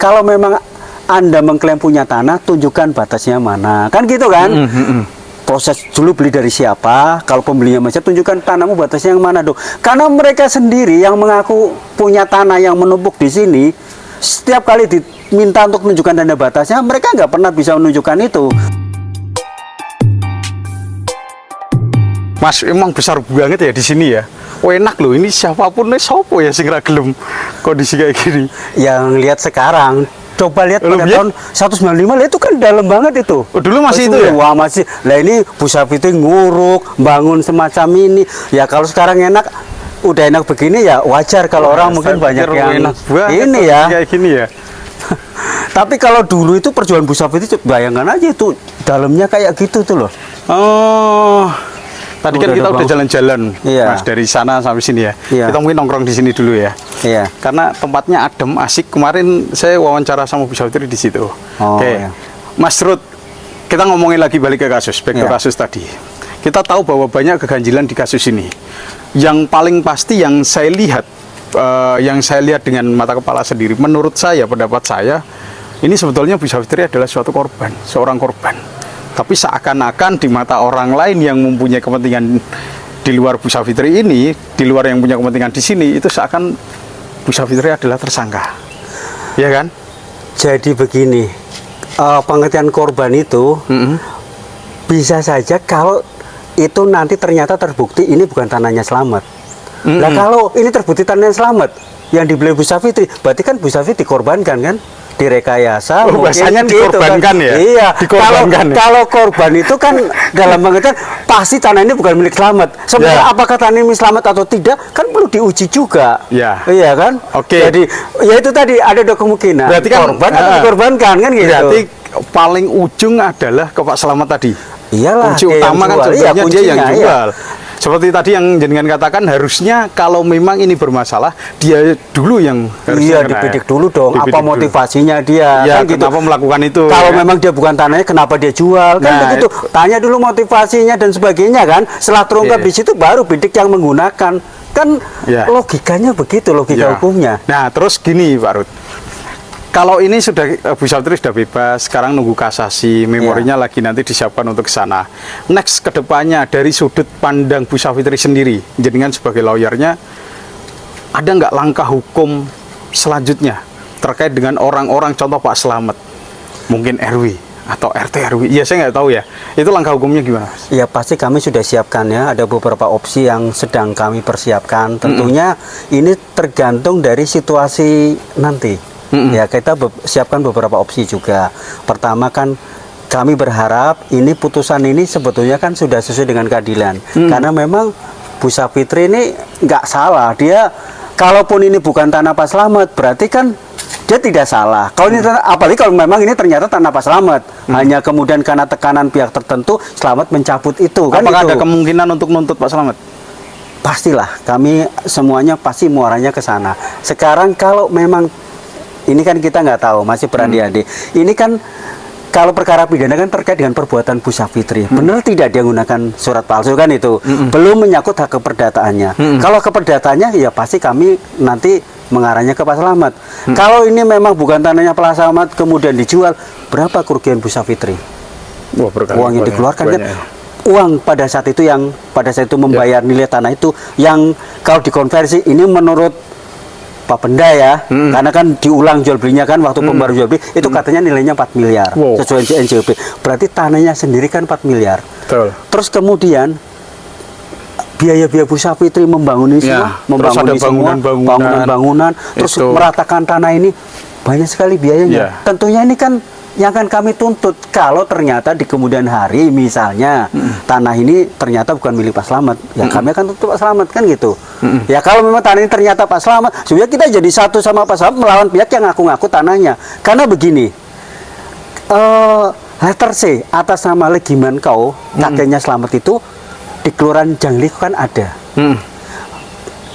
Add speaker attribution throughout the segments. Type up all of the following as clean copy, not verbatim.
Speaker 1: Kalau memang Anda mengklaim punya tanah, tunjukkan batasnya mana. Kan gitu kan? Proses dulu beli dari siapa, kalau pembelinya masih tunjukkan tanahmu batasnya yang mana dong. Karena mereka sendiri yang mengaku punya tanah yang menumpuk di sini, setiap kali diminta untuk menunjukkan tanda batasnya, mereka nggak pernah bisa menunjukkan itu.
Speaker 2: Mas, emang besar banget ya di sini ya. Oh, enak loh, ini siapapun nih sopo ya sing ra gelem kondisi kayak gini.
Speaker 1: Yang lihat sekarang, coba lihat pada tahun 195, itu kan dalam banget itu.
Speaker 2: Oh, dulu masih itu ya?
Speaker 1: Wah, masih. Lah ini Bu Safitri nguruk, bangun semacam ini. Ya kalau sekarang enak, udah enak begini ya wajar kalau orang mungkin banyak yang
Speaker 2: enak
Speaker 1: ini ya.
Speaker 2: Kayak gini ya.
Speaker 1: Tapi kalau dulu itu perjuangan Bu Safitri, bayangkan aja itu dalamnya kayak gitu tuh loh.
Speaker 2: Oh. Tadi kan kita udah jalan-jalan,
Speaker 1: Mas,
Speaker 2: dari sana sampai sini ya.
Speaker 1: Iya.
Speaker 2: Kita mungkin nongkrong di sini dulu ya.
Speaker 1: Iya.
Speaker 2: Karena tempatnya adem, asik. Kemarin saya wawancara sama Bu Safitri di situ. Oke.
Speaker 1: Iya.
Speaker 2: Mas Ruth, kita ngomongin lagi balik ke kasus, back to kasus tadi. Kita tahu bahwa banyak keganjilan di kasus ini. Yang paling pasti yang saya lihat dengan mata kepala sendiri, menurut saya, pendapat saya, ini sebetulnya Bu Safitri adalah suatu korban, seorang korban. Tapi seakan-akan di mata orang lain yang mempunyai kepentingan di luar Bu Safitri ini, di luar yang punya kepentingan di sini, itu seakan Bu Safitri adalah tersangka, ya kan?
Speaker 1: Jadi begini, pengertian korban itu bisa saja kalau itu nanti ternyata terbukti ini bukan tanahnya Slamet. Nah kalau ini terbukti tanahnya Slamet yang dibeli Bu Safitri, berarti kan Bu Safitri dikorbankan kan? Direkayasa,
Speaker 2: bahasanya dikorbankan
Speaker 1: gitu, kan?
Speaker 2: ya?
Speaker 1: Iya,
Speaker 2: Dikorbankan
Speaker 1: kalau korban itu kan dalam pengertian pasti tanah ini bukan milik Slamet. Sebenarnya apakah tanah ini milik Slamet atau tidak kan perlu diuji juga. Iya kan? Jadi ya itu tadi ada dua kemungkinan.
Speaker 2: Berarti kan
Speaker 1: korban atau dikorbankan kan gitu.
Speaker 2: Berarti paling ujung adalah ke Pak Slamet tadi.
Speaker 1: Iyalah,
Speaker 2: kunci utama kan sebenarnya dia yang jual.
Speaker 1: Iya.
Speaker 2: Seperti tadi yang jenengan katakan, harusnya kalau memang ini bermasalah, dia dulu yang harusnya
Speaker 1: dibidik dulu dong, apa motivasinya dia,
Speaker 2: ya,
Speaker 1: kan gitu.
Speaker 2: Kenapa melakukan itu?
Speaker 1: Kalau memang dia bukan tanahnya, kenapa dia jual? Kan begitu. Tanya dulu motivasinya dan sebagainya kan. Setelah terungkap di situ baru bidik yang menggunakan. Kan logikanya begitu, logika hukumnya.
Speaker 2: Nah, terus gini Pak Ruth. Kalau ini sudah Bu Safitri sudah bebas, sekarang nunggu kasasi, memorinya lagi nanti disiapkan untuk ke sana. Next kedepannya dari sudut pandang Bu Safitri sendiri, jenengan sebagai lawyernya, ada nggak langkah hukum selanjutnya terkait dengan orang-orang contoh Pak Slamet, mungkin RW atau RT RW? Ya saya nggak tahu ya. Itu langkah hukumnya gimana?
Speaker 1: Ya pasti kami sudah siapkan ya. Ada beberapa opsi yang sedang kami persiapkan. Tentunya ini tergantung dari situasi nanti. Ya kita siapkan beberapa opsi juga. Pertama kan kami berharap ini putusan ini sebetulnya kan sudah sesuai dengan keadilan. Karena memang Bu Safitri ini nggak salah. Dia kalaupun ini bukan tanah Pak Slamet, berarti kan dia tidak salah. Kalau ini apalagi kalau memang ini ternyata tanah Pak Slamet, hanya kemudian karena tekanan pihak tertentu Slamet mencabut itu.
Speaker 2: Apakah ada kemungkinan untuk nuntut Pak Slamet?
Speaker 1: Pastilah, kami semuanya pasti muaranya ke sana. Sekarang kalau memang ini kan kita nggak tahu, masih berandai-andai. Ini kan kalau perkara pidana kan terkait dengan perbuatan Bu Safitri. Benar tidak dia menggunakan surat palsu kan itu? Belum menyangkut hak keperdataannya. Kalau keperdataannya ya pasti kami nanti mengarahnya ke Pak Slamet. Kalau ini memang bukan tanahnya Pak Slamet kemudian dijual, berapa kerugian Bu Safitri? Uang yang dikeluarkan kan? Uang pada saat itu yang membayar nilai tanah itu yang kalau dikonversi ini menurut Pak Benda ya, karena kan diulang jual belinya kan waktu pembaru jual beli itu katanya nilainya 4 miliar sesuai NJOP. Berarti tanahnya sendiri kan 4 miliar.
Speaker 2: Betul.
Speaker 1: Terus kemudian biaya-biaya Bu Safitri membangun ini semua, membangun bangunan, terus meratakan tanah ini banyak sekali biayanya. Tentunya ini kan yang akan kami tuntut kalau ternyata di kemudian hari misalnya tanah ini ternyata bukan milik Pak Slamet, ya kami akan tuntut Pak Slamet kan gitu. Ya kalau memang tanah ini ternyata Pak Slamet, sebenarnya kita jadi satu sama Pak Slamet melawan pihak yang ngaku-ngaku tanahnya. Karena begini, letter C atas nama Legiman Kau, kakeknya Slamet itu di Kelurahan Jangli kan ada,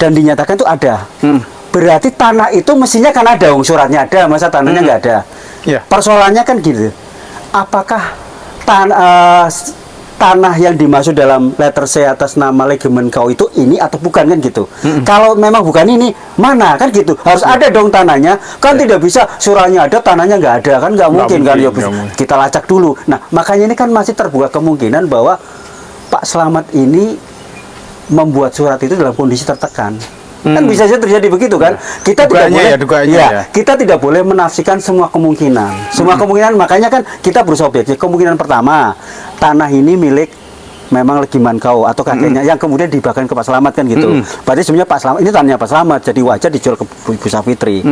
Speaker 1: dan dinyatakan itu ada. Berarti tanah itu mestinya kan ada, suratnya ada, masa tanahnya nggak ada. Persoalannya kan gitu, apakah tanah yang dimaksud dalam letter C atas nama Legimen Kau itu ini atau bukan kan gitu. Kalau memang bukan ini, mana kan gitu. Harus ada dong tanahnya. Kan tidak bisa suratnya ada, tanahnya nggak ada kan nggak mungkin kan ya. Kita lacak dulu. Nah, makanya ini kan masih terbuka kemungkinan bahwa Pak Slamet ini membuat surat itu dalam kondisi tertekan. Kan bisa saja terjadi begitu kan. Kita
Speaker 2: Dugaannya
Speaker 1: tidak boleh kita tidak boleh menafsirkan semua kemungkinan. Semua kemungkinan, makanya kan kita berusaha objektif. Kemungkinan pertama, tanah ini milik memang Legimen Kau atau kakeknya yang kemudian dibahkan ke Pak Slamet kan gitu. Berarti sebenarnya Pak Slamet ini tanahnya Pak Slamet, jadi wajar dijual ke Bu Savitri.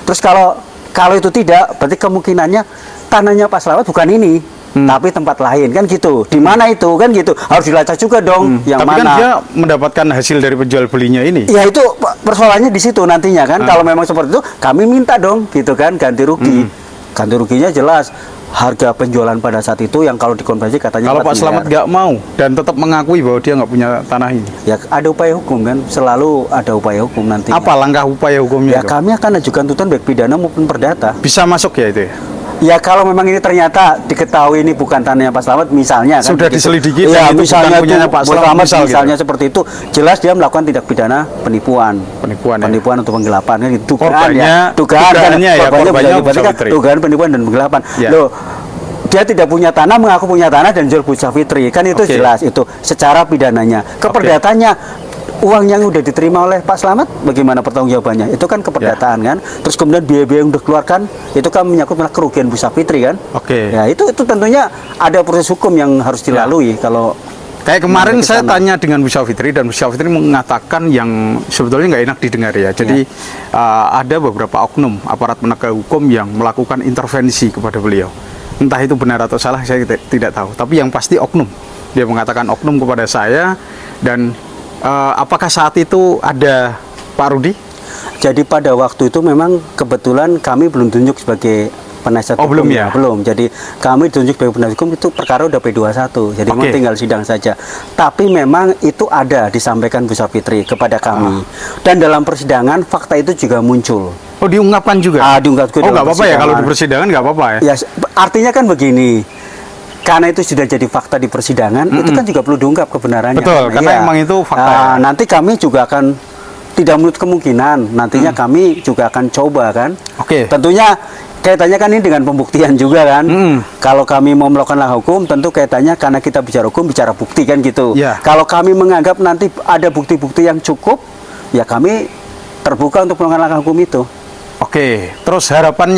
Speaker 1: Terus kalau itu tidak, berarti kemungkinannya tanahnya Pak Slamet bukan ini. Tapi tempat lain kan gitu. Di mana itu kan gitu. Harus dilacak juga dong yang
Speaker 2: Tapi
Speaker 1: mana.
Speaker 2: kan dia mendapatkan hasil dari penjual belinya ini.
Speaker 1: Ya itu persoalannya di situ nantinya kan. Kalau memang seperti itu, kami minta dong gitu kan ganti rugi. Ganti ruginya jelas harga penjualan pada saat itu yang kalau dikonversi katanya
Speaker 2: Kalau
Speaker 1: 4
Speaker 2: Pak Slamet
Speaker 1: miliar.
Speaker 2: nggak mau dan tetap mengakui bahwa dia nggak punya tanah ini,
Speaker 1: Ya ada upaya hukum kan, selalu ada upaya hukum nantinya.
Speaker 2: apa langkah upaya hukumnya?
Speaker 1: Ya
Speaker 2: itu?
Speaker 1: kami akan ajukan tuntutan baik pidana maupun perdata.
Speaker 2: Bisa masuk ya itu ya?
Speaker 1: Ya kalau memang ini ternyata diketahui ini bukan tanahnya Pak Slamet misalnya kan
Speaker 2: Sudah
Speaker 1: begitu.
Speaker 2: diselidiki
Speaker 1: Ya
Speaker 2: dan itu
Speaker 1: misalnya
Speaker 2: bukan punyanya
Speaker 1: itu
Speaker 2: Pak Slamet, misal
Speaker 1: misalnya
Speaker 2: gitu.
Speaker 1: seperti itu, jelas dia melakukan tindak pidana penipuan.
Speaker 2: Penipuan ya?
Speaker 1: Penipuan atau penggelapan kan itu dugaan
Speaker 2: Korbannya-
Speaker 1: ya. Dugaan kan
Speaker 2: dugaannya ya, korbannya
Speaker 1: bisa
Speaker 2: Bu
Speaker 1: dibaca kan
Speaker 2: Savitri.
Speaker 1: dugaan penipuan dan penggelapan.
Speaker 2: Ya.
Speaker 1: Loh, dia tidak punya tanah mengaku punya tanah dan jual Bu Savitri. Kan itu
Speaker 2: Oke.
Speaker 1: jelas itu secara pidananya. Keperdatanya uang yang udah diterima oleh Pak Slamet bagaimana pertanggungjawabannya? Itu kan keperdataan kan. Terus kemudian biaya-biaya yang udah keluarkan itu kan menyangkut malah kerugian Bu Savitri kan.
Speaker 2: Oke.
Speaker 1: Ya itu tentunya ada proses hukum yang harus dilalui kalau
Speaker 2: Kayak kemarin
Speaker 1: Ke
Speaker 2: saya
Speaker 1: sana.
Speaker 2: tanya dengan Bu Savitri dan Bu Savitri mengatakan yang sebetulnya nggak enak didengar ya. Jadi ada beberapa oknum aparat penegak hukum yang melakukan intervensi kepada beliau. Entah itu benar atau salah saya tidak tahu. Tapi yang pasti oknum. Dia mengatakan oknum kepada saya dan apakah saat itu ada Pak Rudi?
Speaker 1: jadi pada waktu itu memang kebetulan kami belum tunjuk sebagai penasihat
Speaker 2: Oh,
Speaker 1: hukum
Speaker 2: belum ya?
Speaker 1: Belum. Jadi kami tunjuk sebagai penasihat hukum itu perkara udah P21. Jadi memang
Speaker 2: Oke.
Speaker 1: tinggal sidang saja. Tapi memang itu ada disampaikan Bu Savitri kepada kami. Dan dalam persidangan fakta itu juga muncul.
Speaker 2: Oh, diungkapkan juga?
Speaker 1: Diungkapkan
Speaker 2: Oh,
Speaker 1: dalam
Speaker 2: nggak apa-apa ya kalau di
Speaker 1: persidangan.
Speaker 2: persidangan nggak apa-apa ya?
Speaker 1: Ya, artinya kan begini. Karena itu sudah jadi fakta di persidangan, itu kan juga perlu diungkap kebenarannya.
Speaker 2: Betul, karena
Speaker 1: Iya.
Speaker 2: emang itu fakta ya.
Speaker 1: Nanti kami juga akan tidak menutup kemungkinan. Nantinya kami juga akan coba kan.
Speaker 2: Oke.
Speaker 1: Tentunya kaitannya kan ini dengan pembuktian juga kan. Kalau kami mau melakukan langkah hukum, tentu kaitannya karena kita bicara hukum, bicara bukti kan gitu.
Speaker 2: Ya.
Speaker 1: Kalau kami menganggap nanti ada bukti-bukti yang cukup, ya kami terbuka untuk melakukan langkah hukum itu.
Speaker 2: Oke, terus harapan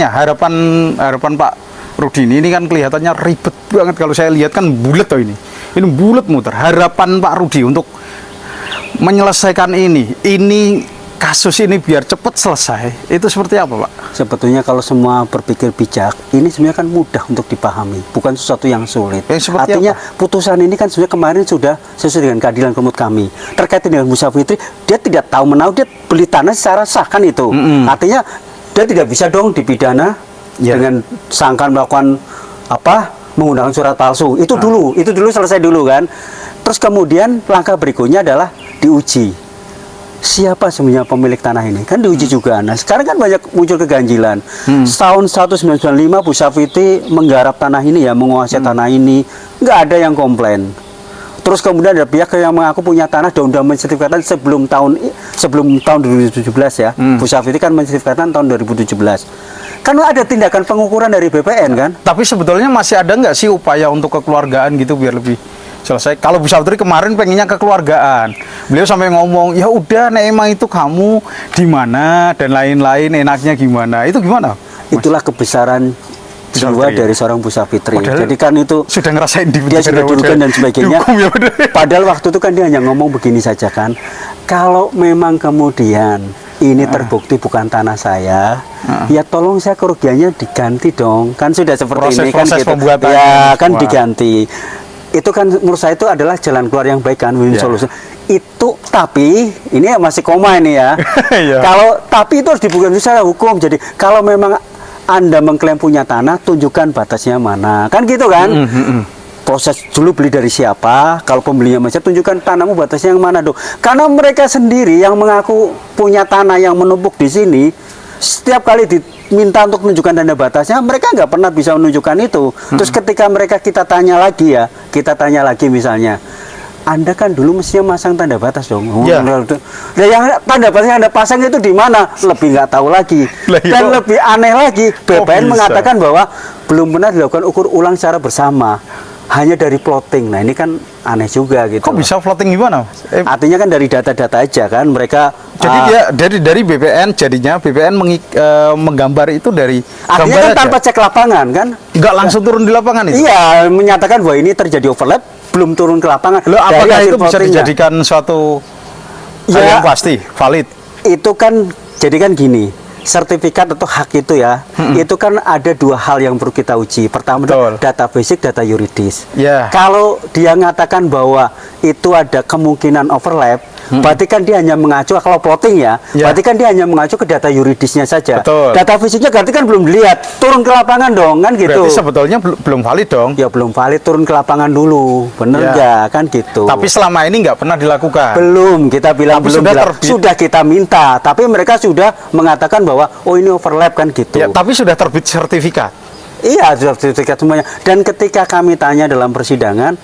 Speaker 2: Pak Rudi ini kan kelihatannya ribet banget kalau saya lihat kan bulat tuh ini bulat muter. Harapan Pak Rudi untuk menyelesaikan ini kasus ini biar cepat selesai itu seperti apa, Pak?
Speaker 1: Sebetulnya kalau semua berpikir bijak, ini sebenarnya kan mudah untuk dipahami, bukan sesuatu yang sulit.
Speaker 2: Seperti
Speaker 1: Artinya
Speaker 2: apa?
Speaker 1: putusan ini kan sebenarnya kemarin sudah sesuai dengan keadilan menurut kami. Terkait dengan Bu Savitri, dia tidak tahu menahu, dia beli tanah secara sah kan itu. Artinya dia tidak bisa dong dipidana dengan sangkaan melakukan menggunakan surat palsu. Itu dulu selesai dulu kan. Terus kemudian langkah berikutnya adalah diuji. Siapa sebenarnya pemilik tanah ini? Kan diuji juga. Nah, sekarang kan banyak muncul keganjilan. Tahun 1995 Bu Savitri menggarap tanah ini ya, menguasai tanah ini, nggak ada yang komplain. Terus kemudian ada pihak yang mengaku punya tanah dan sudah mensertifikatkan sebelum tahun 2017 ya. Bu Savitri kan mensertifikatkan tahun 2017. Kan ada tindakan pengukuran dari BPN kan?
Speaker 2: Tapi sebetulnya masih ada nggak sih upaya untuk kekeluargaan gitu biar lebih selesai? Kalau Bu Savitri kemarin pengennya kekeluargaan, beliau sampai ngomong ya udah, nek emang itu kamu di mana dan lain-lain, enaknya gimana? Itu gimana, Mas?
Speaker 1: Itulah kebesaran jiwa
Speaker 2: Savitri,
Speaker 1: dari seorang Bu Savitri.
Speaker 2: Padahal
Speaker 1: Jadi kan itu
Speaker 2: sudah ngerasain
Speaker 1: dia sudah dirugikan dan sebagainya.
Speaker 2: Dihukum ya, bener.
Speaker 1: Padahal waktu itu kan dia hanya ngomong begini saja kan. Kalau memang kemudian ini terbukti bukan tanah saya, ya tolong saya kerugiannya diganti dong. Kan sudah seperti ini kan
Speaker 2: Proses
Speaker 1: gitu.
Speaker 2: pembuatannya.
Speaker 1: Ya kan
Speaker 2: Wah.
Speaker 1: diganti. Itu kan menurut saya itu adalah jalan keluar yang baik kan, win
Speaker 2: Ya.
Speaker 1: solution. Itu tapi ini masih koma ini ya.
Speaker 2: Iya.
Speaker 1: Kalau tapi itu harus dibuktikan secara hukum. Jadi kalau memang Anda mengklaim punya tanah, tunjukkan batasnya mana. Kan gitu kan? Proses dulu beli dari siapa, kalau pembelinya masih tunjukkan tanahmu batasnya yang mana dong. Karena mereka sendiri yang mengaku punya tanah yang menumpuk di sini, setiap kali diminta untuk menunjukkan tanda batasnya, mereka nggak pernah bisa menunjukkan itu. Terus ketika mereka kita tanya lagi misalnya, Anda kan dulu mestinya masang tanda batas dong.
Speaker 2: Ya.
Speaker 1: Nah, yang tanda batas yang Anda pasang itu di mana? Lebih nggak tahu lagi.
Speaker 2: Lah, iya.
Speaker 1: Dan lebih aneh lagi, BPN
Speaker 2: bisa?
Speaker 1: mengatakan bahwa belum pernah dilakukan ukur ulang secara bersama, hanya dari plotting. Nah ini kan aneh juga gitu.
Speaker 2: Kok
Speaker 1: loh.
Speaker 2: bisa floating gimana, Mas?
Speaker 1: Artinya kan dari data-data aja kan mereka.
Speaker 2: Jadi dia dari BPN jadinya BPN menggambar itu dari
Speaker 1: Artinya
Speaker 2: gambar
Speaker 1: kan tanpa
Speaker 2: aja.
Speaker 1: cek lapangan kan?
Speaker 2: Nggak langsung turun di lapangan itu.
Speaker 1: Iya, menyatakan bahwa ini terjadi overlap, belum turun ke lapangan.
Speaker 2: Loh,
Speaker 1: Dari
Speaker 2: apakah
Speaker 1: hasil
Speaker 2: itu bisa
Speaker 1: plottingnya.
Speaker 2: dijadikan suatu hal
Speaker 1: Ya.
Speaker 2: yang pasti valid?
Speaker 1: Itu kan jadi kan gini, sertifikat atau hak itu ya, itu kan ada dua hal yang perlu kita uji. Pertama
Speaker 2: Betul.
Speaker 1: data basic, data yuridis.
Speaker 2: Ya.
Speaker 1: Kalau dia mengatakan bahwa itu ada kemungkinan overlap, berarti kan dia hanya mengacu kalau plotting ya,
Speaker 2: Ya.
Speaker 1: berarti kan dia hanya mengacu ke data yuridisnya saja.
Speaker 2: Betul.
Speaker 1: Data fisiknya berarti kan belum dilihat, turun ke lapangan dong kan gitu.
Speaker 2: Berarti sebetulnya belum valid dong.
Speaker 1: Ya belum valid, turun ke lapangan dulu, bener
Speaker 2: Ya.
Speaker 1: nggak kan gitu.
Speaker 2: Tapi selama ini nggak pernah dilakukan.
Speaker 1: Belum, kita bilang
Speaker 2: Tapi
Speaker 1: belum
Speaker 2: sudah
Speaker 1: dilakukan.
Speaker 2: terbit.
Speaker 1: Sudah kita minta, tapi mereka sudah mengatakan bahwa oh ini overlap kan gitu.
Speaker 2: Ya, tapi sudah terbit sertifikat.
Speaker 1: Iya, sudah sertifikat semuanya. Dan ketika kami tanya dalam persidangan,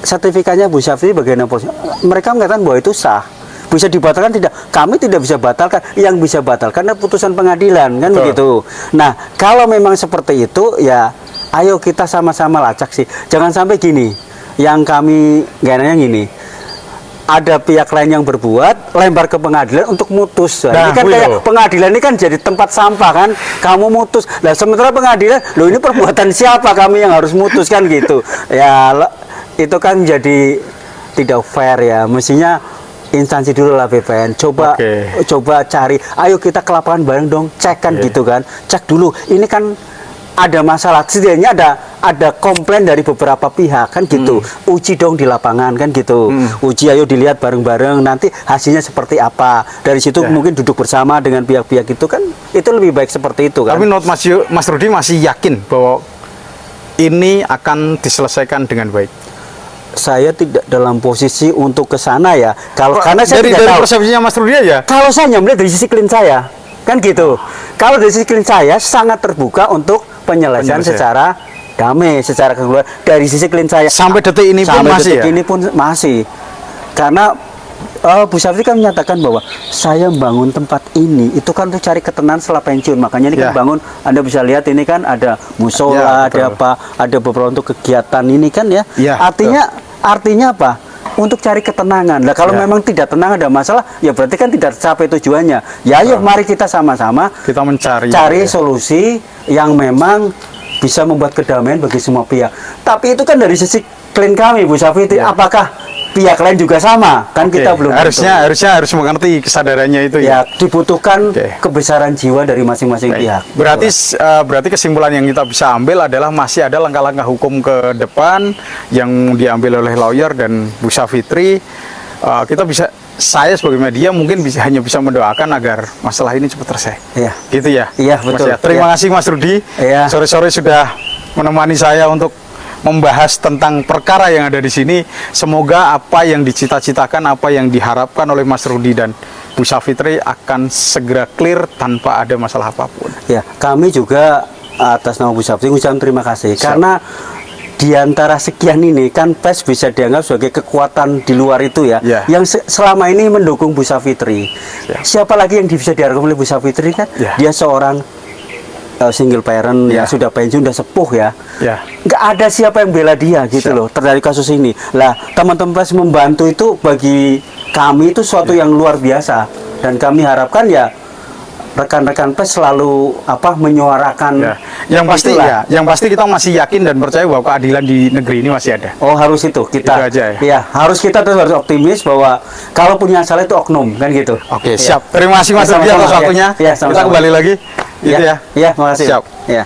Speaker 1: sertifikatnya Bu Syafri bagaimana posisi? Mereka mengatakan bahwa itu sah. Bisa dibatalkan tidak? Kami tidak bisa batalkan. Yang bisa batalkan adalah putusan pengadilan kan
Speaker 2: Betul.
Speaker 1: begitu. Nah, kalau memang seperti itu ya ayo kita sama-sama lacak sih. Jangan sampai gini. Yang kami gak gini. Ada pihak lain yang berbuat, lempar ke pengadilan untuk mutus.
Speaker 2: Nah,
Speaker 1: Ini kan
Speaker 2: Bu,
Speaker 1: kayak
Speaker 2: yo.
Speaker 1: pengadilan ini kan jadi tempat sampah kan. Kamu mutus. Nah, sementara pengadilan, loh ini perbuatan siapa kami yang harus mutus kan gitu. Ya, itu kan jadi tidak fair ya. Mestinya instansi dulu lah BPN. Coba
Speaker 2: Oke.
Speaker 1: coba cari. Ayo kita ke lapangan bareng dong. Cek kan
Speaker 2: Oke.
Speaker 1: gitu kan. Cek dulu. Ini kan ada masalah, setidaknya ada komplain dari beberapa pihak kan gitu. Uji dong di lapangan kan gitu. Uji ayo dilihat bareng-bareng nanti hasilnya seperti apa. Dari situ
Speaker 2: Ya.
Speaker 1: mungkin duduk bersama dengan pihak-pihak itu kan itu lebih baik seperti itu kan.
Speaker 2: Tapi menurut Mas Rudi masih yakin bahwa ini akan diselesaikan dengan baik.
Speaker 1: Saya tidak dalam posisi untuk ke sana ya. Kalau karena saya
Speaker 2: dari
Speaker 1: tidak tahu.
Speaker 2: persepsinya Mas Rudi aja.
Speaker 1: Kalau saya hanya melihat dari sisi klien saya kan gitu. Kalau dari sisi klien saya sangat terbuka untuk penyelesaian secara damai, secara keseluruhan dari sisi klien saya.
Speaker 2: Sampai detik ini pun
Speaker 1: Sampai
Speaker 2: masih
Speaker 1: detik
Speaker 2: ya?
Speaker 1: ini pun masih. Karena Bu Syafri kan menyatakan bahwa saya membangun tempat ini itu kan untuk cari ketenangan setelah pensiun. Makanya ini kan
Speaker 2: Ya.
Speaker 1: bangun, Anda bisa lihat ini kan ada musola,
Speaker 2: Ya,
Speaker 1: ada
Speaker 2: betul.
Speaker 1: apa, ada beberapa untuk kegiatan ini kan ya.
Speaker 2: Ya,
Speaker 1: Artinya apa? Untuk cari ketenangan. Nah, kalau
Speaker 2: Ya.
Speaker 1: memang tidak tenang ada masalah, ya berarti kan tidak tercapai tujuannya. Ya, ayo mari kita sama-sama
Speaker 2: Kita mencari
Speaker 1: cari
Speaker 2: ya.
Speaker 1: solusi yang memang bisa membuat kedamaian bagi semua pihak. Tapi itu kan dari sisi klien kami, Bu Syafri.
Speaker 2: Ya.
Speaker 1: Apakah pihak lain juga sama? Kan
Speaker 2: Oke,
Speaker 1: kita belum
Speaker 2: harusnya
Speaker 1: tentu.
Speaker 2: harus mengerti kesadarannya itu
Speaker 1: Ya,
Speaker 2: ya.
Speaker 1: dibutuhkan
Speaker 2: Oke.
Speaker 1: kebesaran jiwa dari masing-masing
Speaker 2: Baik.
Speaker 1: pihak.
Speaker 2: Berarti kesimpulan yang kita bisa ambil adalah masih ada langkah-langkah hukum ke depan yang diambil oleh lawyer dan Bu Syafitri. Saya sebagai media mungkin hanya bisa mendoakan agar masalah ini cepat selesai.
Speaker 1: Iya.
Speaker 2: Gitu ya.
Speaker 1: Iya,
Speaker 2: Mas
Speaker 1: betul.
Speaker 2: ya. Terima
Speaker 1: Iya.
Speaker 2: kasih Mas Rudi.
Speaker 1: Iya.
Speaker 2: Sore-sore sudah menemani saya untuk membahas tentang perkara yang ada di sini. Semoga apa yang dicita-citakan, apa yang diharapkan oleh Mas Rudi dan Bu Syafitri akan segera clear tanpa ada masalah apapun.
Speaker 1: Ya, kami juga atas nama Bu Syafri ucapkan terima kasih
Speaker 2: Siap.
Speaker 1: karena di antara sekian ini kan PES bisa dianggap sebagai kekuatan di luar itu ya,
Speaker 2: Ya.
Speaker 1: yang selama ini mendukung Bu Syafitri.
Speaker 2: Ya.
Speaker 1: Siapa lagi yang bisa diharapkan oleh Bu Syafitri kan?
Speaker 2: Ya.
Speaker 1: Dia seorang single parent
Speaker 2: Ya.
Speaker 1: yang sudah pensiun, sudah sepuh ya.
Speaker 2: Ya.
Speaker 1: Nggak ada siapa yang bela dia gitu
Speaker 2: Siap.
Speaker 1: loh terkait kasus ini. Lah, teman-teman PES membantu itu bagi kami itu suatu yang luar biasa dan kami harapkan ya rekan-rekan PES selalu menyuarakan
Speaker 2: Ya. Yang pasti
Speaker 1: itulah.
Speaker 2: ya, yang pasti kita masih yakin dan percaya bahwa keadilan di negeri ini masih ada.
Speaker 1: Oh, harus itu kita.
Speaker 2: Itu aja ya.
Speaker 1: Iya, harus kita terus harus optimis bahwa kalau punya salah itu oknum kan gitu.
Speaker 2: Oke,
Speaker 1: Iya.
Speaker 2: siap. Terima kasih Mas
Speaker 1: Ya,
Speaker 2: Rudi
Speaker 1: sama-sama,
Speaker 2: atas waktunya.
Speaker 1: ya. Ya,
Speaker 2: Kita
Speaker 1: sama-sama.
Speaker 2: kembali lagi. Gitu ya.
Speaker 1: Iya, makasih.
Speaker 2: Siap.
Speaker 1: Ya.